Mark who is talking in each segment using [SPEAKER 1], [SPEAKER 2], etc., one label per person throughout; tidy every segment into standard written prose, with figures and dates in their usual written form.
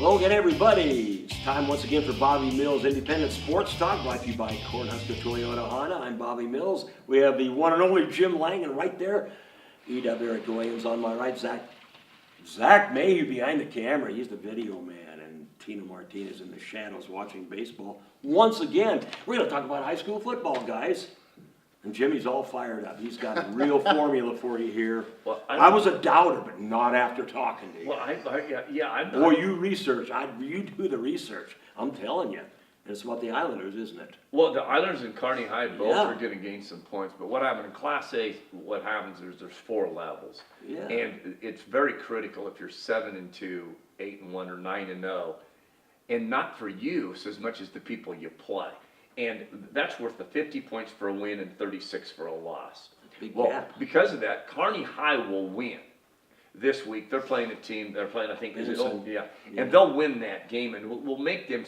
[SPEAKER 1] Hello again, everybody. It's time once again for Bobby Mills Independent Sports Talk, brought to you by Cornhusker Toyota Honda. I'm Bobby Mills. We have the one and only Jim Langen right there. E.W. Eric Williams on my right. Zach Mayhew behind the camera. He's the video man. And Tina Martinez in the shadows watching baseball. Once again, we're going to talk about high school football, guys. And Jimmy's all fired up. He's got a real formula for you here. Well, I was a doubter, but not after talking to you.
[SPEAKER 2] Well, I'm
[SPEAKER 1] Boy, you research. You do the research. I'm telling you. And it's about the Islanders, isn't it?
[SPEAKER 2] Well, the Islanders and Kearney High both
[SPEAKER 1] Yeah.
[SPEAKER 2] are going to gain some points. But what happened in Class A, what happens is there's 4 levels.
[SPEAKER 1] Yeah.
[SPEAKER 2] And it's very critical if you're 7-2, 8-1, or 9-0. And not for you so as much as the people you play. And that's worth the 50 points for a win and 36 for a loss.
[SPEAKER 1] Big
[SPEAKER 2] Well,
[SPEAKER 1] gap.
[SPEAKER 2] because of that, Kearney High will win this week. They're playing a team. They're playing, I think,
[SPEAKER 1] Yeah.
[SPEAKER 2] and they'll win that game, and we'll make them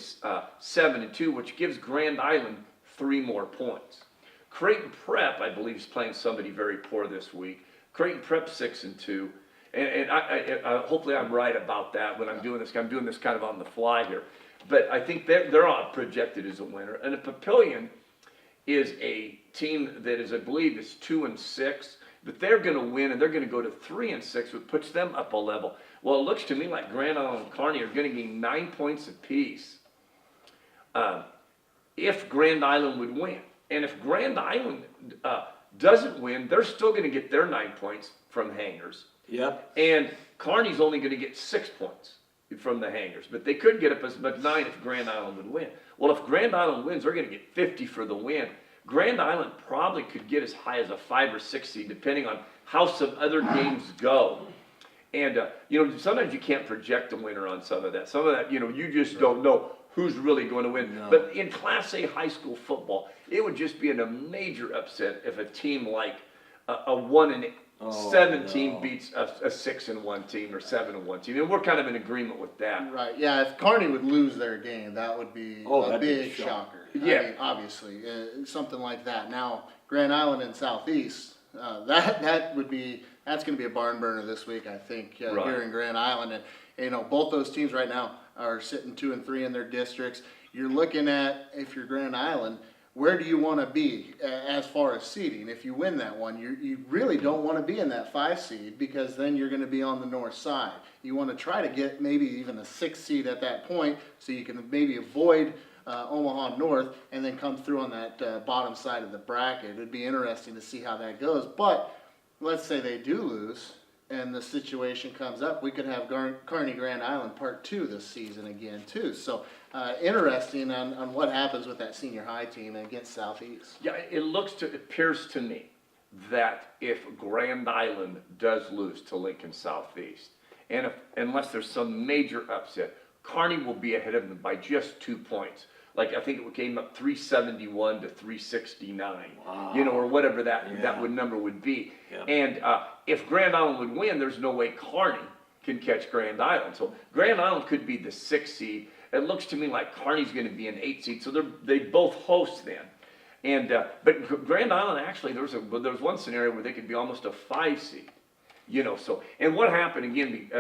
[SPEAKER 2] 7-2, which gives Grand Island 3 more points. Creighton Prep, I believe, is playing somebody very poor this week. Creighton Prep 6-2, and I hopefully I'm right about that when I'm doing this. I'm doing this kind of on the fly here. But I think they're all projected as a winner. And the Papillion is a team that is, I believe, is 2-6. But they're going to win, and they're going to go to 3-6, which puts them up a level. Well, it looks to me like Grand Island and Kearney are going to gain 9 points apiece if Grand Island would win. And if Grand Island doesn't win, they're still going to get their 9 points from Hangers.
[SPEAKER 1] Yep.
[SPEAKER 2] And Kearney's only going to get 6 points from the Hangers, but they could get up as much 9 if Grand Island would win. Well, if Grand Island wins, they're going to get 50 for the win. Grand Island probably could get as high as a 5 or 6 seed, depending on how some other games go. And sometimes you can't project a winner on some of that. Some of that, you just don't know who's really going to win.
[SPEAKER 1] No.
[SPEAKER 2] But in Class A high school football, it would just be a major upset if a team like a 1-7 team beats a 6-1 team or 7-1 team, and we're kind of in agreement with that.
[SPEAKER 3] Right. Yeah. If Kearney would lose their game, that would be a
[SPEAKER 1] that'd be a
[SPEAKER 3] big
[SPEAKER 1] shock.
[SPEAKER 3] shocker.
[SPEAKER 2] Yeah.
[SPEAKER 3] I mean, obviously, something like that. Now, Grand Island and Southeast, that's going to be a barn burner this week, I think,
[SPEAKER 2] Right.
[SPEAKER 3] here in Grand Island. And both those teams right now are sitting 2-3 in their districts. You're looking at, if you're Grand Island, where do you want to be as far as seeding? If you win that one, you really don't want to be in that 5 seed, because then you're going to be on the north side. You want to try to get maybe even a 6 seed at that point, so you can maybe avoid Omaha North and then come through on that bottom side of the bracket. It'd be interesting to see how that goes. But let's say they do lose and the situation comes up, we could have Kearney Grand Island Part 2 this season again too. So interesting on what happens with that senior high team against Southeast.
[SPEAKER 2] Yeah, it appears to me that if Grand Island does lose to Lincoln Southeast, and unless there's some major upset, Kearney will be ahead of them by just 2 points. Like, I think it came up 371 to 369, or whatever that number would be. Yeah. And if Grand Island would win, there's no way Kearney can catch Grand Island. So Grand Island could be the 6 seed. It looks to me like Kearney's going to be an 8 seed. So they both host then. And but Grand Island, actually, there was one scenario where they could be almost a 5 seed. So, and what happened again,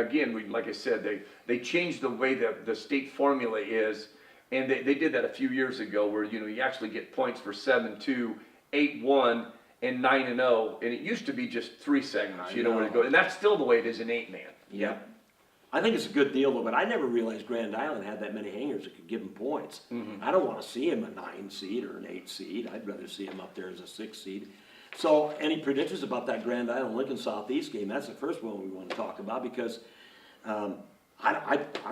[SPEAKER 2] like I said, they changed the way the state formula is. And they did that a few years ago, where you actually get points for 7-2, 8-1, and 9-0, and it used to be just 3 segments. Where to go, and that's still the way it is in 8-man.
[SPEAKER 1] Yeah, I think it's a good deal though. But I never realized Grand Island had that many Hangers that could give them points. Mm-hmm. I don't want to see him a 9 seed or an 8 seed. I'd rather see him up there as a 6 seed. So, any predictions about that Grand Island Lincoln Southeast game? That's the first one we want to talk about, because I'm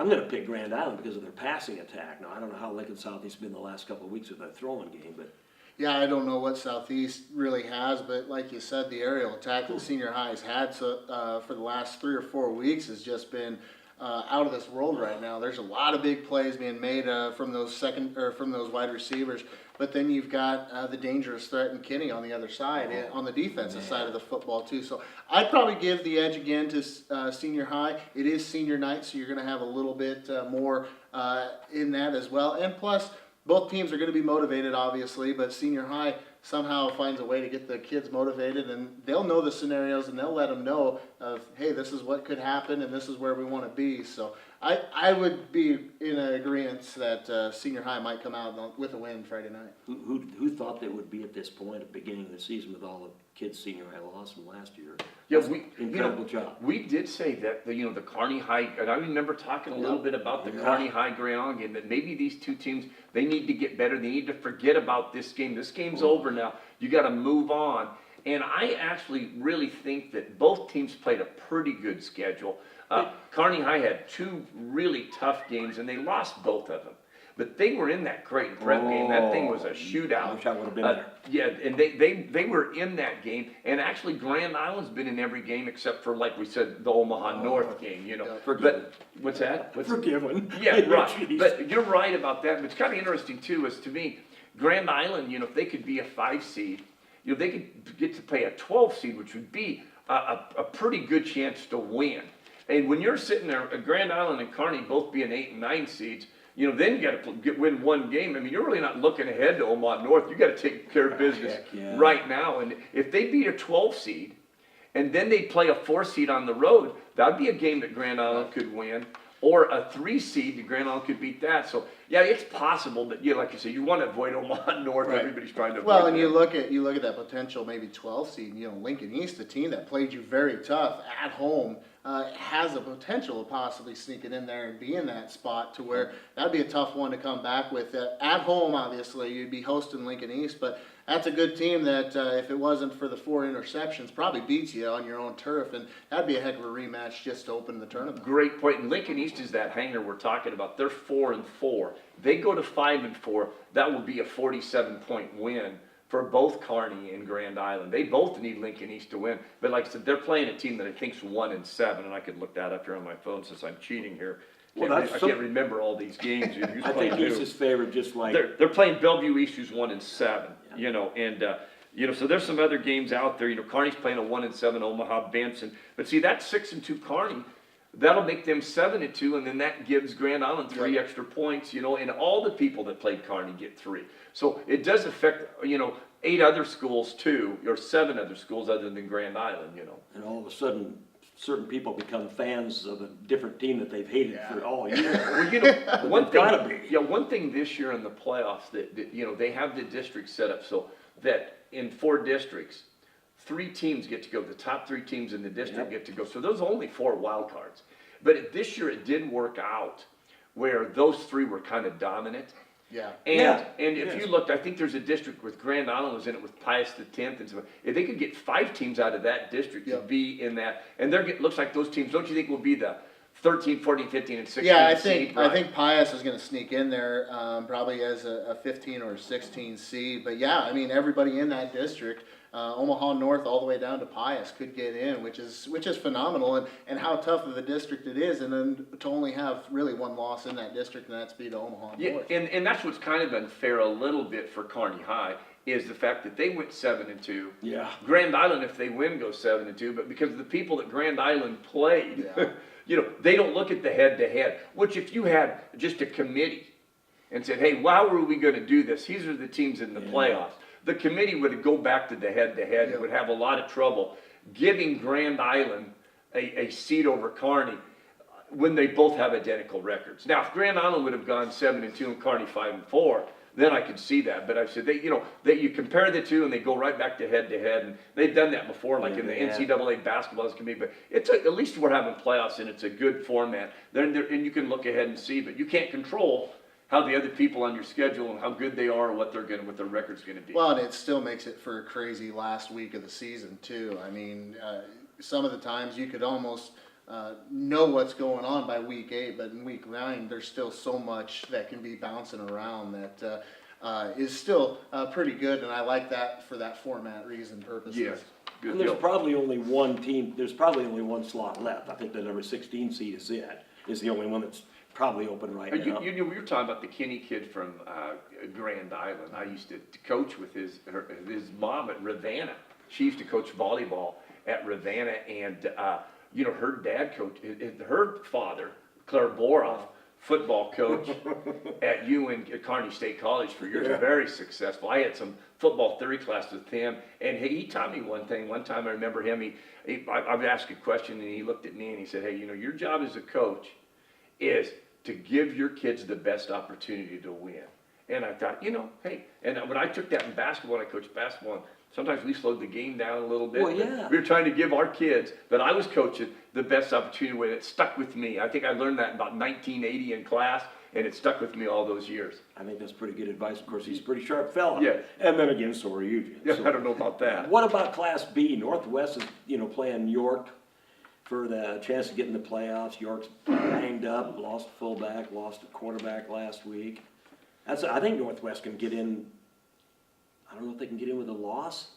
[SPEAKER 1] going to pick Grand Island because of their passing attack. Now, I don't know how Lincoln Southeast has been the last couple of weeks with their throwing game, but
[SPEAKER 3] yeah, I don't know what Southeast really has, but like you said, the aerial attack that senior high has had for the last 3 or 4 weeks has just been out of this world right now. There's a lot of big plays being made from those wide receivers, but then you've got the dangerous threat in Kinney on the other side, on the defensive side of the football too. So I'd probably give the edge again to senior high. It is senior night, so you're going to have a little bit more in that as well, and plus both teams are going to be motivated, obviously, but senior high somehow finds a way to get the kids motivated, and they'll know the scenarios, and they'll let them know of, hey, this is what could happen, and this is where we want to be. So I would be in agreement that senior high might come out with a win Friday night.
[SPEAKER 1] Who thought they would be at this point at the beginning of the season with all the kids senior high loss from last year?
[SPEAKER 2] Yeah,
[SPEAKER 1] That's incredible job.
[SPEAKER 2] We did say that, the Kearney High, and I remember talking a little bit about the Kearney High Grand Island game, that maybe these two teams, they need to get better, they need to forget about this game. This game's over now, you gotta move on. And I actually really think that both teams played a pretty good schedule. Kearney High had two really tough games, and they lost both of them. But they were in that Creighton Prep game. That thing was a shootout.
[SPEAKER 1] I wish I would have been there.
[SPEAKER 2] Yeah, and they were in that game. And actually, Grand Island's been in every game except for, like we said, the Omaha North game.
[SPEAKER 1] Forgiven.
[SPEAKER 2] But what's that?
[SPEAKER 1] Forgiven.
[SPEAKER 2] Yeah, right.
[SPEAKER 1] Jeez.
[SPEAKER 2] But you're right about that. But it's kind of interesting too, is to me, Grand Island. If they could be a 5 seed, they could get to play a 12 seed, which would be a pretty good chance to win. And when you're sitting there, Grand Island and Kearney both being 8 and 9 seeds, then you got to win one game. I mean, you're really not looking ahead to Omaha North. You got to take care of business right now. And if they beat a 12 seed, and then they play a 4 seed on the road, that'd be a game that Grand Island could win. Or a 3 seed, the Grand Island could beat that. So yeah, it's possible, but like you said, you want to avoid Omaha North.
[SPEAKER 3] Right.
[SPEAKER 2] Everybody's trying to avoid.
[SPEAKER 3] Well, and
[SPEAKER 2] that.
[SPEAKER 3] you look at that potential maybe 12 seed. Lincoln East, a team that played you very tough at home, has a potential of possibly sneaking in there and be in that spot to where that'd be a tough one to come back with. At home, obviously, you'd be hosting Lincoln East, but that's a good team that, if it wasn't for the 4 interceptions, probably beats you on your own turf, and that'd be a heck of a rematch just to open the tournament.
[SPEAKER 2] Great point. And Lincoln East is that hanger we're talking about. They're 4-4. They go to 5-4. That will be a 47-point win for both Kearney and Grand Island. They both need Lincoln East to win. But like I said, they're playing a team that I think's 1-7, and I could look that up here on my phone since I'm cheating here. I can't remember all these games.
[SPEAKER 1] I think East is favored just like...
[SPEAKER 2] They're playing Bellevue East, who's 1-7, and so there's some other games out there. Kearney's playing a 1-7 Omaha Benson. But see, that's 6-2 Kearney. That'll make them 7-2, and then that gives Grand Island 3 extra points, and all the people that played Kearney get 3. So it does affect, 8 other schools too, or 7 other schools other than Grand Island,
[SPEAKER 1] And all of a sudden, certain people become fans of a different team that they've hated for all year.
[SPEAKER 2] Well, one thing this year in the playoffs that they have the district set up so that in 4 districts, 3 teams get to go. The top 3 teams in the district get to go. So there's only 4 wild cards. But this year it did work out where those 3 were kind of dominant.
[SPEAKER 3] Yeah.
[SPEAKER 2] And if you looked, I think there's a district with Grand Island was in it with Pius X and so if they could get 5 teams out of that district to be in that, and looks like those teams, don't you think will be the 13, 14, 15, and 16
[SPEAKER 3] Yeah,
[SPEAKER 2] seed?
[SPEAKER 3] I think Pius is going to sneak in there probably as a 15 or 16 seed. But yeah, I mean everybody in that district, Omaha North all the way down to Pius could get in, which is phenomenal. And how tough of a district it is, and then to only have really 1 loss in that district, and that's beat Omaha North.
[SPEAKER 2] Yeah, and that's what's kind of unfair a little bit for Kearney High is the fact that they went 7-2.
[SPEAKER 1] Yeah.
[SPEAKER 2] Grand Island, if they win, goes 7-2. But because of the people that Grand Island played. They don't look at the head-to-head, which if you had just a committee and said, hey, how are we going to do this? These are the teams in the playoffs. The committee would go back to the head-to-head and would have a lot of trouble giving Grand Island a seat over Kearney when they both have identical records. Now, if Grand Island would have gone 7-2 and Kearney 5-4, then I could see that. But I said, that you compare the two and they go right back to head-to-head. And they've done that before, like in the NCAA basketball committee. But at least we're having playoffs and it's a good format. And you can look ahead and see, but you can't control how the other people on your schedule and how good they are and what their record's going to be.
[SPEAKER 3] Well, and it still makes it for a crazy last week of the season too. I mean, some of the times you could almost know what's going on by week 8, but in week 9 there's still so much that can be bouncing around that is still pretty good, and I like that for that format reason purposes.
[SPEAKER 2] Yes. Good
[SPEAKER 1] And there's
[SPEAKER 2] deal.
[SPEAKER 1] probably only one team, there's probably only 1 slot left. I think the number 16 seed is the only one that's probably open right now.
[SPEAKER 2] We were talking about the Kinney kid from Grand Island. I used to coach with his mom at Ravenna. She used to coach volleyball at Ravenna, and her dad coached, her father, Claire Boroff, football coach at UN at Kearney State College for years, very successful. I had some football theory class with him, and he taught me one thing. One time I remember him, I would ask a question, and he looked at me and he said, hey, you know, your job as a coach is to give your kids the best opportunity to win. And I thought, you know, hey, and when I took that in basketball, and I coached basketball, and sometimes we slowed the game down a little bit.
[SPEAKER 1] Well, yeah.
[SPEAKER 2] We were trying to give our kids that I was coaching the best opportunity to win. It stuck with me. I think I learned that in about 1980 in class, and it stuck with me all those years.
[SPEAKER 1] I think that's pretty good advice. Of course, he's a pretty sharp fella.
[SPEAKER 2] Yeah.
[SPEAKER 1] And then again, so are you, Jim.
[SPEAKER 2] Yeah,
[SPEAKER 1] So-
[SPEAKER 2] I don't know about that.
[SPEAKER 1] What about Class B? Northwest is, you know, playing York for the chance to get in the playoffs. York's banged up, lost a fullback, lost a quarterback last week. I think Northwest can get in. I don't know if they can get in with a loss.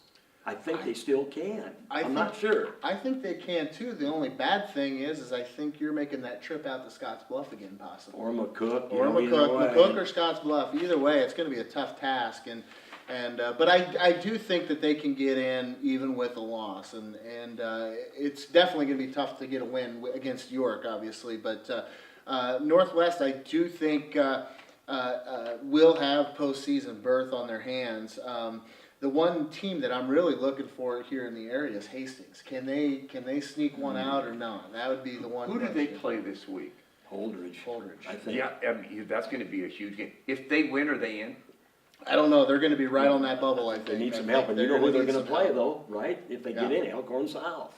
[SPEAKER 1] I think they still can. I'm not sure.
[SPEAKER 3] I think they can too. The only bad thing is I think you're making that trip out to Scotts Bluff again, possibly.
[SPEAKER 1] Or McCook. you
[SPEAKER 3] Or
[SPEAKER 1] know, either way.
[SPEAKER 3] McCook or Scotts Bluff. Either way, it's going to be a tough task. But I do think that they can get in even with a loss, and it's definitely going to be tough to get a win against York, obviously. But Northwest, I do think will have postseason berth on their hands. The one team that I'm really looking for here in the area is Hastings. Can they sneak one out or not? That would be the one.
[SPEAKER 2] Who do they
[SPEAKER 3] question.
[SPEAKER 2] play this week?
[SPEAKER 1] Holdridge.
[SPEAKER 3] Holdridge.
[SPEAKER 1] I think.
[SPEAKER 2] Yeah, I mean, that's going to be a huge game. If they win, are they in?
[SPEAKER 3] I don't know. They're going to be right on that bubble. I think
[SPEAKER 1] They need
[SPEAKER 3] I
[SPEAKER 1] some
[SPEAKER 3] think
[SPEAKER 1] help, and you know who they're
[SPEAKER 3] need
[SPEAKER 1] gonna
[SPEAKER 3] some
[SPEAKER 1] play
[SPEAKER 3] help.
[SPEAKER 1] though, right? If they get
[SPEAKER 3] Yeah.
[SPEAKER 1] in, Elkhorn South.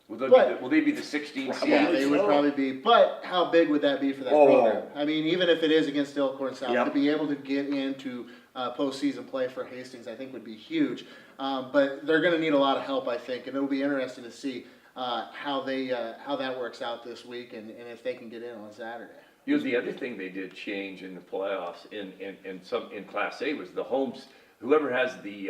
[SPEAKER 2] Will they be the 16th seed?
[SPEAKER 3] Yeah, they would
[SPEAKER 1] so.
[SPEAKER 3] probably be. But how big would that be for that
[SPEAKER 1] Oh.
[SPEAKER 3] program? I mean, even if it is against Elkhorn South,
[SPEAKER 1] Yep.
[SPEAKER 3] to be able to get into postseason play for Hastings, I think would be huge. But they're going to need a lot of help, I think, and it'll be interesting to see how that works out this week, and if they can get in on Saturday.
[SPEAKER 2] You know, the other thing they did change in the playoffs in Class A was the homes. Whoever has the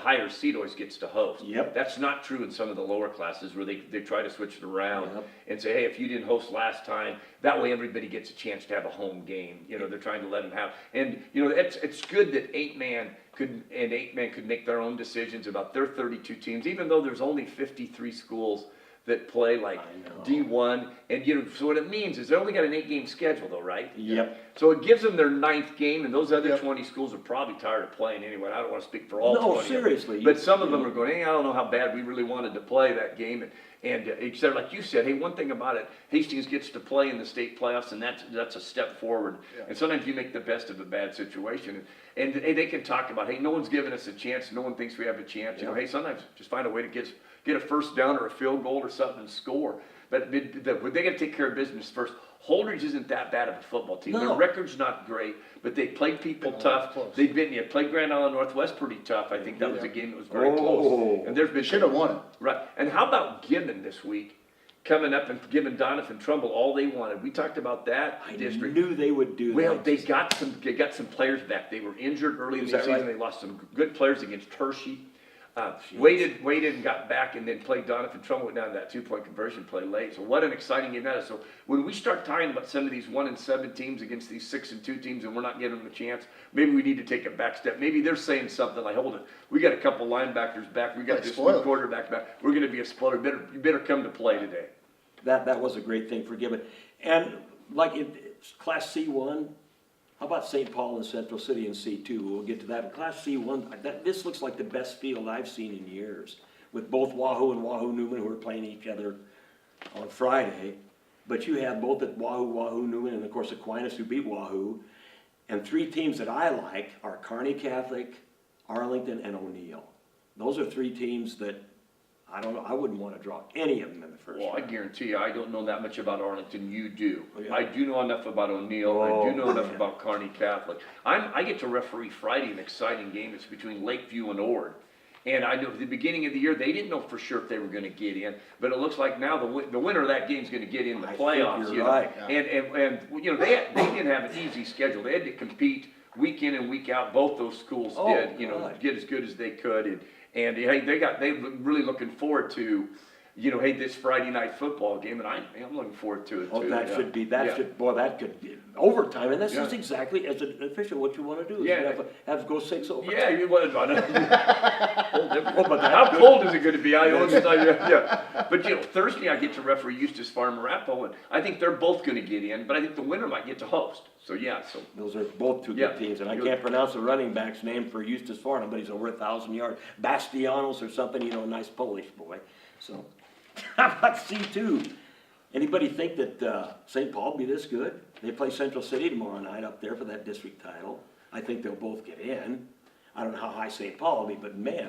[SPEAKER 2] higher seed always gets to host.
[SPEAKER 1] Yep.
[SPEAKER 2] That's not true in some of the lower classes where they try to switch it around
[SPEAKER 1] Yep.
[SPEAKER 2] and say, hey, if you didn't host last time, that way everybody gets a chance to have a home game. You know, they're trying to let them have. And, you know, it's good that eight man could make their own decisions about their 32 teams, even though there's only 53 schools that play like
[SPEAKER 1] I know.
[SPEAKER 2] D1. And, you know, so what it means is they only got an 8-game schedule though, right?
[SPEAKER 1] Yep.
[SPEAKER 2] So it gives them their 9th game, and those other
[SPEAKER 3] Yep.
[SPEAKER 2] 20 schools are probably tired of playing anyway. I don't want to speak for all
[SPEAKER 1] No,
[SPEAKER 2] 20.
[SPEAKER 1] seriously.
[SPEAKER 2] But some of them are going, hey, I don't know how bad we really wanted to play that game. And except like you said, hey, one thing about it, Hastings gets to play in the state playoffs, and that's a step forward.
[SPEAKER 3] Yeah.
[SPEAKER 2] And sometimes you make the best of a bad situation. And they can talk about, hey, no one's giving us a chance. No one thinks we have a chance. You know,
[SPEAKER 1] Yeah.
[SPEAKER 2] hey, sometimes just find a way to get a first down or a field goal or something and score. But they got to take care of business first. Holdridge isn't that bad of a football team. Their
[SPEAKER 1] No.
[SPEAKER 2] record's not great, but they played people tough.
[SPEAKER 3] close.
[SPEAKER 2] They've been, played Grand Island Northwest pretty tough. I think that was a game that was very
[SPEAKER 1] Oh.
[SPEAKER 2] close. And there's been
[SPEAKER 3] They should have won it.
[SPEAKER 2] Right. And how about Gibbon this week? Coming up and giving Donovan Trumbull all they wanted. We talked about that
[SPEAKER 1] I
[SPEAKER 2] district.
[SPEAKER 1] knew they would do
[SPEAKER 2] Well,
[SPEAKER 1] that.
[SPEAKER 2] they got some players back. They were injured early in
[SPEAKER 1] Is
[SPEAKER 2] the
[SPEAKER 1] that
[SPEAKER 2] season.
[SPEAKER 1] right?
[SPEAKER 2] They lost some good players against Hershey.
[SPEAKER 1] Jeez.
[SPEAKER 2] Waited and got back and then played Donovan Trumbull, went down to that 2-point conversion play late. So what an exciting game that is. So when we start talking about some of these 1-7 teams against these 6-2 teams and we're not giving them a chance, maybe we need to take a back step. Maybe they're saying something like, hold it, we got a couple linebackers back, we got
[SPEAKER 3] Like
[SPEAKER 2] this
[SPEAKER 3] spoiled.
[SPEAKER 2] new quarterback back, we're gonna be a spoiler, you better come to play today.
[SPEAKER 1] That was a great thing for Gibbon. And like in Class C1, how about St. Paul and Central City in C2? We'll get to that. In Class C1, this looks like the best field I've seen in years, with both Wahoo and Wahoo Newman, who are playing each other on Friday. But you have both at Wahoo Newman, and of course Aquinas, who beat Wahoo. And three teams that I like are Kearney Catholic, Arlington, and O'Neill. Those are three teams that I don't know. I wouldn't want to draw any of them in the first
[SPEAKER 2] Well, I
[SPEAKER 1] round.
[SPEAKER 2] guarantee you, I don't know that much about Arlington, you do.
[SPEAKER 1] Oh, yeah.
[SPEAKER 2] I do know enough about O'Neill, I do know
[SPEAKER 1] Oh,
[SPEAKER 2] enough
[SPEAKER 1] yeah.
[SPEAKER 2] about Kearney Catholic. I get to referee Friday, an exciting game, it's between Lakeview and Ord. And I know at the beginning of the year, they didn't know for sure if they were gonna get in, but it looks like now the winner of that game's gonna get in the
[SPEAKER 1] I think
[SPEAKER 2] playoffs,
[SPEAKER 1] you're
[SPEAKER 2] you know?
[SPEAKER 1] right.
[SPEAKER 2] And, you know, they didn't have an easy schedule, they had to compete week in and week out, both those schools
[SPEAKER 1] Oh,
[SPEAKER 2] did, you know,
[SPEAKER 1] God.
[SPEAKER 2] get as good as they could, and hey, they're really looking forward to hey, this Friday night football game, and I'm looking forward to it too.
[SPEAKER 1] Oh, that
[SPEAKER 2] yeah.
[SPEAKER 1] should be,
[SPEAKER 2] Yeah.
[SPEAKER 1] that could be overtime, and that's just
[SPEAKER 2] Yeah.
[SPEAKER 1] exactly, as an official, what you wanna do, is
[SPEAKER 2] Yeah.
[SPEAKER 1] have go 6 overtime.
[SPEAKER 2] Yeah, you would, but
[SPEAKER 1] Oh, but
[SPEAKER 2] how
[SPEAKER 1] that's
[SPEAKER 2] cold is it gonna be? I always thought, yeah. But Thursday I get to referee Eustis Farm Arapahoe, and I think they're both gonna get in, but I think the winner might get to host. So yeah, so
[SPEAKER 1] Those are both two
[SPEAKER 2] Yeah.
[SPEAKER 1] good teams, and I
[SPEAKER 2] Good.
[SPEAKER 1] can't pronounce the running back's name for Eustis Farnham, but he's over 1,000 yards. Bastianos or something, a nice Polish boy, so. How about C2? Anybody think that, St. Paul will be this good? They play Central City tomorrow night up there for that district title. I think they'll both get in. I don't know how high St. Paul will be, but man,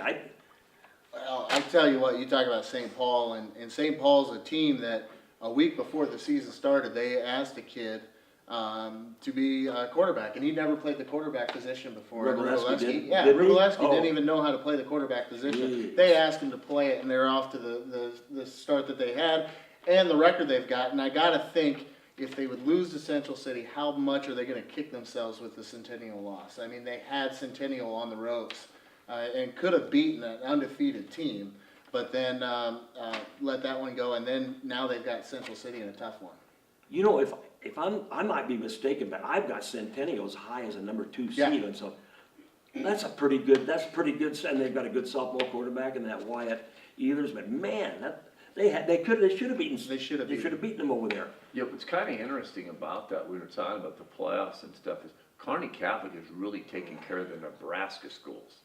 [SPEAKER 3] Well, I tell you what, you talk about St. Paul, and St. Paul's a team that a week before the season started, they asked a kid to be a quarterback, and he'd never played the quarterback position before.
[SPEAKER 1] Wroblewski did?
[SPEAKER 3] Yeah,
[SPEAKER 1] Didn't he?
[SPEAKER 3] Wroblewski
[SPEAKER 1] Oh.
[SPEAKER 3] didn't even know how to play the quarterback position.
[SPEAKER 1] Jeez.
[SPEAKER 3] They asked him to play it, and they're off to the start that they had, and the record they've got. And I gotta think, if they would lose to Central City, how much are they gonna kick themselves with the Centennial loss? I mean, they had Centennial on the ropes, and could have beaten an undefeated team, but then let that one go, and then now they've got Central City in a tough one.
[SPEAKER 1] if I might be mistaken, but I've got Centennial as high as a number 2
[SPEAKER 3] Yeah.
[SPEAKER 1] seed, and so that's pretty good, and they've got a good sophomore quarterback in that Wyatt Ehlers, but man, they should have beaten.
[SPEAKER 3] They should have beaten.
[SPEAKER 1] beaten them over there.
[SPEAKER 2] what's kind of interesting about that, we were talking about the playoffs and stuff, is Kearney Catholic is really taking care of the Nebraska schools.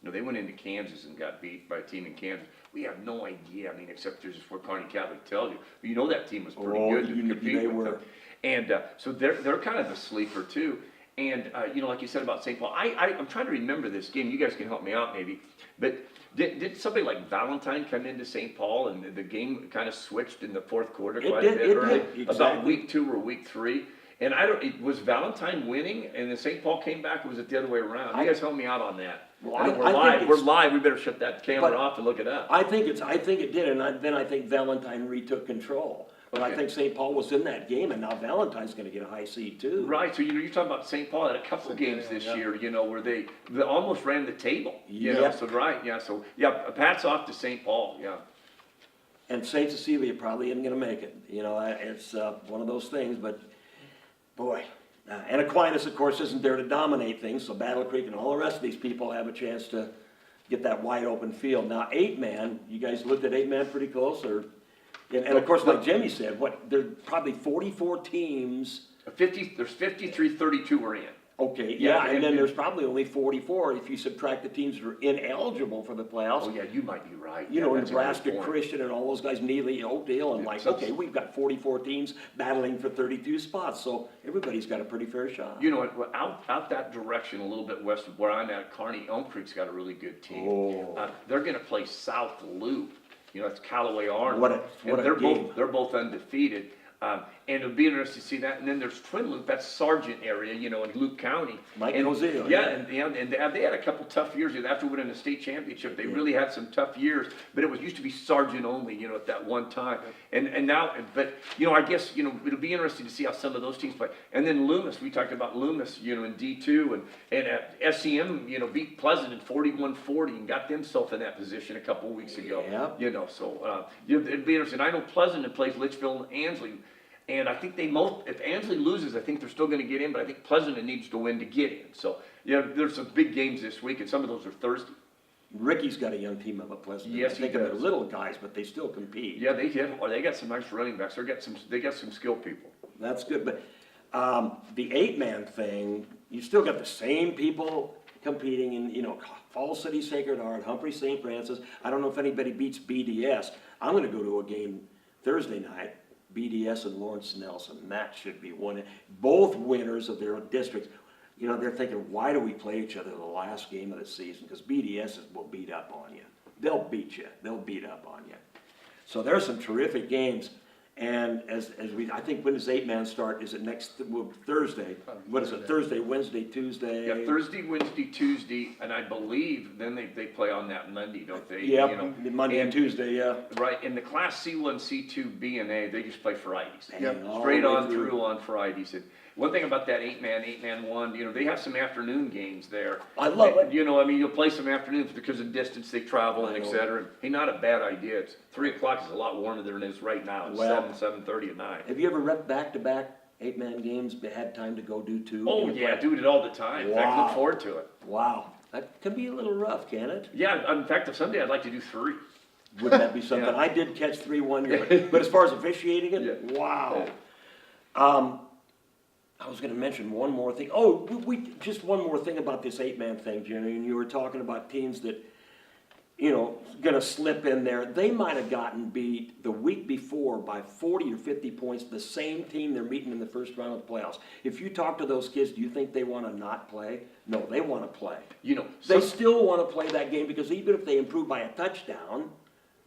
[SPEAKER 2] They went into Kansas and got beat by a team in Kansas. We have no idea, except there's just what Kearney Catholic tells you. But that team was pretty
[SPEAKER 1] Oh,
[SPEAKER 2] good to
[SPEAKER 1] they
[SPEAKER 2] compete with
[SPEAKER 1] were.
[SPEAKER 2] them. And so they're kind of a sleeper too. And, like you said about St. Paul, I'm trying to remember this game. You guys can help me out maybe. But did somebody like Valentine come into St. Paul and the game kind of switched in the fourth quarter
[SPEAKER 1] It
[SPEAKER 2] quite
[SPEAKER 1] did,
[SPEAKER 2] a bit
[SPEAKER 1] it
[SPEAKER 2] early?
[SPEAKER 1] did,
[SPEAKER 2] About
[SPEAKER 1] exactly.
[SPEAKER 2] week 2 or week 3? And was Valentine winning and then St. Paul came back, or was it the other way around? You guys help me out on that.
[SPEAKER 1] Well,
[SPEAKER 2] I know
[SPEAKER 1] I
[SPEAKER 2] we're
[SPEAKER 1] think
[SPEAKER 2] live,
[SPEAKER 1] it's-
[SPEAKER 2] we're live, we better shut that camera
[SPEAKER 1] But-
[SPEAKER 2] off and look it up.
[SPEAKER 1] I think it did, and then I think Valentine retook control. But I
[SPEAKER 2] Okay.
[SPEAKER 1] think St. Paul was in that game, and now Valentine's gonna get a high seed too.
[SPEAKER 2] Right, so you're talking about St. Paul had a couple games this year, where they almost ran the table,
[SPEAKER 1] Yep.
[SPEAKER 2] so right, yeah, so, yeah, hats off to St. Paul, yeah.
[SPEAKER 1] And St. Cecilia probably isn't gonna make it, it's, one of those things, but, boy. And Aquinas, of course, isn't there to dominate things, so Battle Creek and all the rest of these people have a chance to get that wide open field. Now, 8-man, you guys looked at 8-man pretty close, and of course, like Jimmy said, there's probably 44 teams.
[SPEAKER 2] There's 53, 32 are in.
[SPEAKER 1] Okay,
[SPEAKER 2] Yeah,
[SPEAKER 1] yeah, and
[SPEAKER 2] and-
[SPEAKER 1] then there's probably only 44 if you subtract the teams that are ineligible for the playoffs.
[SPEAKER 2] Oh, yeah, you might be right. Yeah, that's a good
[SPEAKER 1] Nebraska
[SPEAKER 2] point.
[SPEAKER 1] Christian and all those guys, Neely, Oakdale, and
[SPEAKER 2] Yeah,
[SPEAKER 1] like,
[SPEAKER 2] so-
[SPEAKER 1] okay, we've got 44 teams battling for 32 spots, so everybody's got a pretty fair shot.
[SPEAKER 2] Out that direction, a little bit west of where I'm at, Kearney, Elm Creek's got a really good team.
[SPEAKER 1] Oh.
[SPEAKER 2] They're gonna play South Loop, it's Callaway Arnold.
[SPEAKER 1] What a
[SPEAKER 2] And they're
[SPEAKER 1] game.
[SPEAKER 2] they're both undefeated. And it'll be interesting to see that. And then there's Twin Loop, that's Sargent area, in Luke County.
[SPEAKER 1] Mike
[SPEAKER 2] And-
[SPEAKER 1] Cozio,
[SPEAKER 2] Yeah, and they had a couple tough years. After winning the state championship, they really had some tough years. But it used to be Sargent only, at that one time. And now, but, I guess, it'll be interesting to see how some of those teams play. And then Loomis, we talked about Loomis, in D2. And SEM, beat Pleasant in 41-40 and got themselves in that position a couple weeks ago.
[SPEAKER 1] Yeah.
[SPEAKER 2] So, it'd be interesting. I know Pleasant plays Litchfield and Ansley. And I think if Ansley loses, I think they're still gonna get in, but I think Pleasant needs to win to get in. So, there's some big games this week, and some of those are Thursday.
[SPEAKER 1] Ricky's got a young team up at Pleasant.
[SPEAKER 2] Yes,
[SPEAKER 1] I
[SPEAKER 2] he
[SPEAKER 1] think they're
[SPEAKER 2] does.
[SPEAKER 1] little guys, but they still compete.
[SPEAKER 2] Yeah, they got some nice running backs. They got some skilled people.
[SPEAKER 1] That's good, but the 8-man thing, you still got the same people competing in, Falls City Sacred Heart, Humphrey St. Francis. I don't know if anybody beats BDS. I'm gonna go to a game Thursday night, BDS and Lawrence Nelson. That should be one. Both winners of their districts. They're thinking, why do we play each other the last game of the season? Because BDS will beat up on you. They'll beat you. They'll beat up on you. So there's some terrific games. And I think when does 8-man start? Is it next, Thursday? What is it, Thursday, Wednesday, Tuesday?
[SPEAKER 2] Yeah, Thursday, Wednesday, Tuesday, and I believe then they play on that Monday, don't they? You
[SPEAKER 1] Yeah,
[SPEAKER 2] know?
[SPEAKER 1] Monday and Tuesday, yeah.
[SPEAKER 2] Right, in the Class C1, C2, B, and A, they just play Fridays.
[SPEAKER 1] Yep. All
[SPEAKER 2] Straight
[SPEAKER 1] the way
[SPEAKER 2] on through on Fridays. And one thing about that 8-man one, you know, they have some afternoon games there.
[SPEAKER 1] I love it.
[SPEAKER 2] You know, I mean, you'll play some afternoons because of distance they travel and
[SPEAKER 1] I
[SPEAKER 2] et
[SPEAKER 1] know.
[SPEAKER 2] cetera. Hey, not a bad idea. It's 3 o'clock is a lot warmer than it is right now. It's
[SPEAKER 1] Well,
[SPEAKER 2] 7:30 at night.
[SPEAKER 1] Have you ever rep back-to-back 8-man games, but had time to go do two?
[SPEAKER 2] Oh, yeah, do it all the time. In fact,
[SPEAKER 1] Wow.
[SPEAKER 2] look forward to it.
[SPEAKER 1] Wow, that can be a little rough, can it?
[SPEAKER 2] Yeah, in fact, someday I'd like to do 3.
[SPEAKER 1] Wouldn't that be something?
[SPEAKER 2] Yeah.
[SPEAKER 1] I did catch 3 one year, but as far as officiating it,
[SPEAKER 2] Yeah.
[SPEAKER 1] wow. I was gonna mention one more thing. Oh, just one more thing about this 8-man thing, Jimmy, and you were talking about teams that, you know, gonna slip in there. They might have gotten beat the week before by 40 or 50 points, the same team they're meeting in the first round of the playoffs. If you talk to those kids, do you think they wanna not play? No, they wanna play.
[SPEAKER 2] You know,
[SPEAKER 1] They still wanna play that game because even if they improve by a touchdown,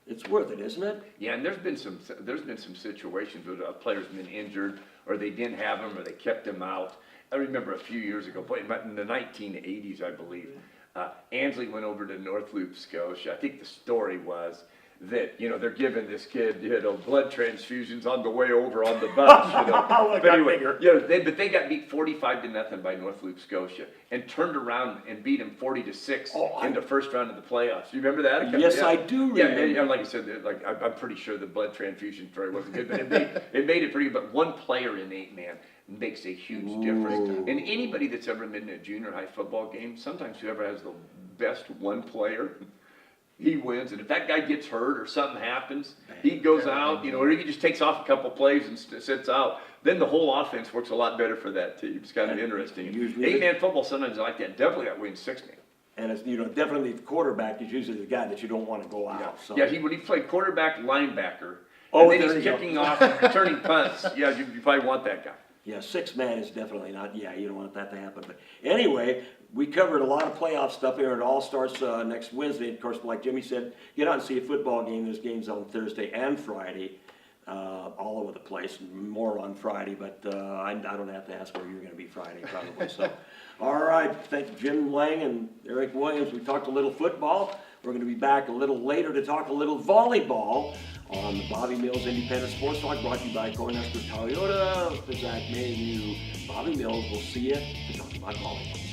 [SPEAKER 1] it's worth it, isn't it?
[SPEAKER 2] yeah, and there's been some situations where a player's been injured, or they didn't have him, or they kept him out. I remember a few years ago, in the 1980s, I believe, Ansley went over to North Loop, Scotia. I think the story was that, you know, they're giving this kid, you know, blood transfusions on the way over on the bus, you know.
[SPEAKER 1] Like
[SPEAKER 2] But
[SPEAKER 1] that
[SPEAKER 2] anyway,
[SPEAKER 1] figure.
[SPEAKER 2] yeah, they got beat 45-0 by North Loop, Scotia, and turned around and beat them 40-6
[SPEAKER 1] Oh,
[SPEAKER 2] in the first round of the playoffs. You remember that?
[SPEAKER 1] Yes,
[SPEAKER 2] Yeah.
[SPEAKER 1] I do
[SPEAKER 2] Yeah,
[SPEAKER 1] remember.
[SPEAKER 2] and like I said, like I'm pretty sure the blood transfusion story wasn't good, but it made it pretty. But one player in 8-man makes a huge difference.
[SPEAKER 1] Ooh.
[SPEAKER 2] And anybody that's ever been in a junior high football game, sometimes whoever has the best one player, he wins. And if that guy gets hurt or something happens, he goes out, you know, or he just takes off a couple plays and sits out. Then the whole offense works a lot better for that team. It's kind of interesting.
[SPEAKER 1] Usually-
[SPEAKER 2] 8-man football sometimes I like that. Definitely that wins 6-man.
[SPEAKER 1] And it's, you know, definitely the quarterback is usually the guy that you don't wanna go out, so.
[SPEAKER 2] Yeah, when he played quarterback, linebacker,
[SPEAKER 1] Oh,
[SPEAKER 2] and then
[SPEAKER 1] there
[SPEAKER 2] he's
[SPEAKER 1] you go.
[SPEAKER 2] kicking off, turning punts. Yeah, you probably want that guy.
[SPEAKER 1] Yeah, 6-man is definitely not, yeah, you don't want that to happen, but anyway, we covered a lot of playoff stuff here, it all starts, next Wednesday, of course, like Jimmy said, get out and see a football game, there's games on Thursday and Friday, all over the place, more on Friday, but, I don't have to ask where you're gonna be Friday, probably, so. All right, thank Jim Lang and Eric Williams, we talked a little football, we're gonna be back a little later to talk a little volleyball on the Bobby Mills Independent Sports Talk, brought to you by Cornhusker Toyota, for Zach Mayhew, Bobby Mills, we'll see you to talk about volleyball.